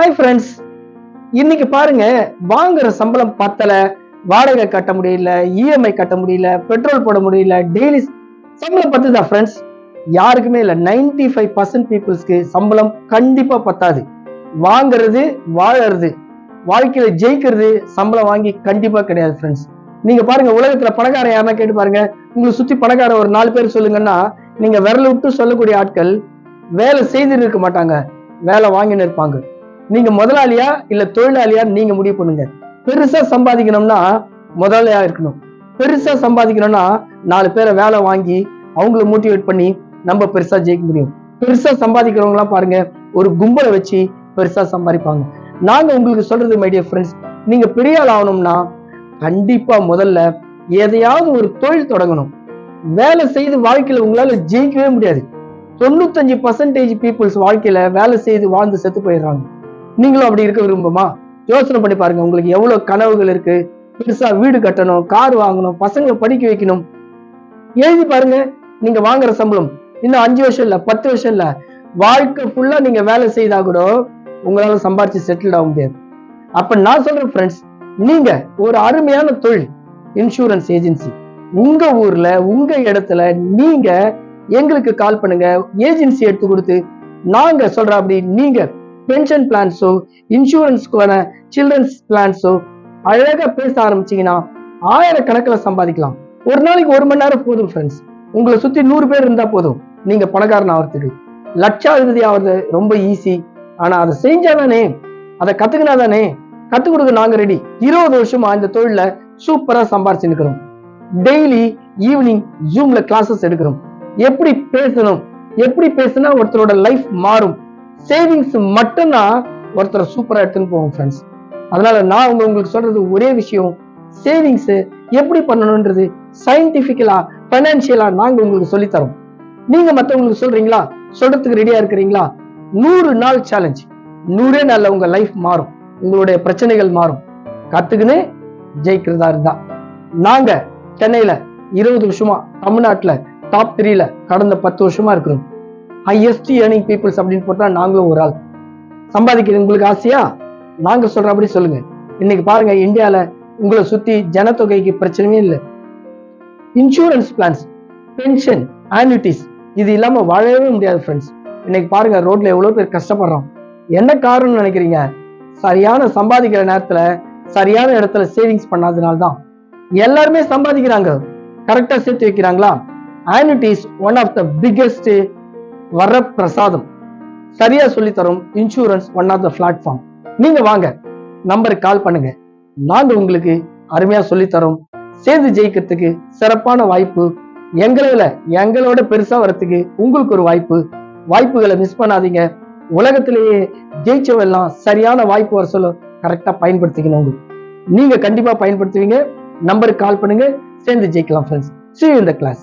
Hi friends, இன்னைக்கு பாருங்க, வாங்குற சம்பளம் பத்தல, வாடகை கட்ட முடியல, இஎம்ஐ கட்ட முடியல, பெட்ரோல் போட முடியல, டெய்லி சம்பளம் பத்துதா ஃப்ரெண்ட்ஸ்? யாருக்குமே இல்ல. 95% பீப்புள்ஸ்க்கு சம்பளம் கண்டிப்பா பத்தாது. வாங்குறது, வாழறது, வாழ்க்கையில ஜெயிக்கிறது சம்பளம் வாங்கி கண்டிப்பா கிடையாது ஃப்ரெண்ட்ஸ். நீங்க பாருங்க, உலகத்துல பணக்காரன் யாருன்னா கேட்டு பாருங்க. உங்களை சுத்தி பணக்காரன் ஒரு 4 பேர் சொல்லுங்கன்னா, நீங்க விரல விட்டு சொல்லக்கூடிய ஆட்கள் வேலை செய்து இருக்க மாட்டாங்க, வேலை வாங்கின்னு இருப்பாங்க. நீங்க முதலாளியா இல்ல தொழிலாளியா நீங்க முடிவு பண்ணுங்க. பெருசா சம்பாதிக்கணும்னா முதலாளியா இருக்கணும். பெருசா சம்பாதிக்கணும்னா 4 பேரை வேலை வாங்கி அவங்கள மோட்டிவேட் பண்ணி நம்ம பெருசா ஜெயிக்க முடியும். பெருசா சம்பாதிக்கிறவங்க எல்லாம் பாருங்க, ஒரு கும்பலை வச்சு பெருசா சம்பாதிப்பாங்க. நாங்க உங்களுக்கு சொல்றது மை டியர் ஃப்ரெண்ட்ஸ், நீங்க பெரிய ஆள் ஆகணும்னா கண்டிப்பா முதல்ல எதையாவது ஒரு தொழில் தொடங்கணும். வேலை செய்து வாழ்க்கையில உங்களால ஜெயிக்கவே முடியாது. 95% பீப்புள்ஸ் வாழ்க்கையில வேலை செய்து வாழ்ந்து செத்து போயிடுறாங்க. நீங்களும் அப்படி இருக்க விரும்புமா? யோசனை பண்ணி பாருங்க. உங்களுக்கு எவ்வளவு கனவுகள் இருக்கு. பெருசா வீடு கட்டணும், கார் வாங்கணும், பசங்களை படிக்க வைக்கணும். எழுதி பாருங்க. நீங்க வாங்குற சம்பளம் இன்னும் 5 வருஷம் இல்ல, 10 வருஷம் இல்ல, வாழ்க்கை ஃபுல்லா நீங்க வேலை செய்தா கூட உங்களால சம்பாரிச்சு செட்டில் ஆக முடியாது. அப்ப நான் சொல்றேன் ஃப்ரெண்ட்ஸ், நீங்க ஒரு அருமையான தொழில் இன்சூரன்ஸ் ஏஜென்சி உங்க ஊர்ல உங்க இடத்துல நீங்க எங்களுக்கு கால் பண்ணுங்க. ஏஜென்சி எடுத்து கொடுத்து நாங்க சொல்ற அப்படி நீங்க பென்ஷன் பிளான்ஸோ இன்சூரன்ஸ்க்கான சில்ட்ரன்ஸ் பிளான்ஸோ அழகா பேச ஆரம்பிச்சீங்கன்னா ஆயிரக்கணக்கில் சம்பாதிக்கலாம். ஒரு நாளைக்கு 1 மணி நேரம் போதும் ஃப்ரெண்ட்ஸ். உங்களை சுத்தி 100 பேர் இருந்தா போதும் நீங்க பணக்காரன் ஆகிறதுக்கு. லட்சாதிபதி ஆகிறது ரொம்ப ஈஸி. ஆனா அதை செஞ்சாதானே, அதை கத்துக்கினா தானே. கத்துக் கொடுக்க நாங்க ரெடி. 20 வருஷமா இந்த தொழில சூப்பரா சம்பாரிச்சு இருக்கிறோம். டெய்லி ஈவினிங் ஜூம்ல கிளாஸஸ் எடுக்கிறோம். எப்படி பேசணும், எப்படி பேசினா ஒருத்தரோட லைஃப் மாறும். சேவிங்ஸ் மட்டும்தான் ஒருத்தரை சூப்பரா எடுத்துன்னு போவோம் ஃப்ரெண்ட்ஸ். அதனால நான் உங்களுக்கு சொல்றது ஒரே விஷயம், சேவிங்ஸ் எப்படி பண்ணணும்ன்றது சயின்டிபிக்கலா பைனான்சியலா நாங்க உங்களுக்கு சொல்லித்தரோம். நீங்க மத்தவங்களுக்கு சொல்றீங்களா? சொல்றதுக்கு ரெடியா இருக்கிறீங்களா? 100 நாள் சேலஞ்ச். 100 நாள்ல உங்க லைஃப் மாறும், உங்களுடைய பிரச்சனைகள் மாறும். கத்துக்குன்னு ஜெயிக்கிறதா இருந்தா நாங்க சென்னையில 20 வருஷமா, தமிழ்நாட்டுல டாப் 3ல கடந்த 10 வருஷமா இருக்கிறோம். ஹையஸ்ட் ஏர்னிங் பீப்புள்ஸ் அப்படின்னு போட்டா நாங்களும் ஒரு ஆள். சம்பாதிக்கிறது உங்களுக்கு ஆசையா? நாங்க சொல்ற அப்படி சொல்லுங்க. இன்னைக்கு பாருங்க, இந்தியால உங்களை சுத்தி ஜனத்தொகைக்கு பிரச்சனையே இல்லை. இன்சூரன்ஸ் பிளான்ஸ், பென்ஷன், ஆன்யூட்டிஸ் இது இல்லாம வாழவே முடியாது ஃப்ரெண்ட்ஸ். இன்னைக்கு பாருங்க, ரோட்ல எவ்வளவு பேர் கஷ்டப்படுறோம். என்ன காரணம்னு நினைக்கிறீங்க? சரியான சம்பாதிக்கிற நேரத்துல சரியான இடத்துல சேவிங்ஸ் பண்ணாதனால்தான். எல்லாருமே சம்பாதிக்கிறாங்க, கரெக்டா சேர்த்து வைக்கிறாங்களா? Annuities one of the biggest வர பிரசாதம். சரியா சொல்லி தரோம். Insurance one of the platform. நீங்க வாங்க, நம்பருக்கு கால் பண்ணுங்க. நாங்க உங்களுக்கு அருமையா சொல்லி தரோம். சேர்ந்து ஜெயிக்கிறதுக்கு சிறப்பான வாய்ப்பு. எங்களோட பெருசா வரத்துக்கு உங்களுக்கு ஒரு வாய்ப்பு. வாய்ப்புகளை மிஸ் பண்ணாதீங்க. உலகத்திலேயே ஜெயிச்சவெல்லாம் சரியான வாய்ப்பு வர சொல்ல கரெக்டா பயன்படுத்திக்கணும். நீங்க கண்டிப்பா பயன்படுத்துவீங்க. நம்பருக்கு கால் பண்ணுங்க, சேர்ந்து ஜெயிக்கலாம் friends. See you in the class.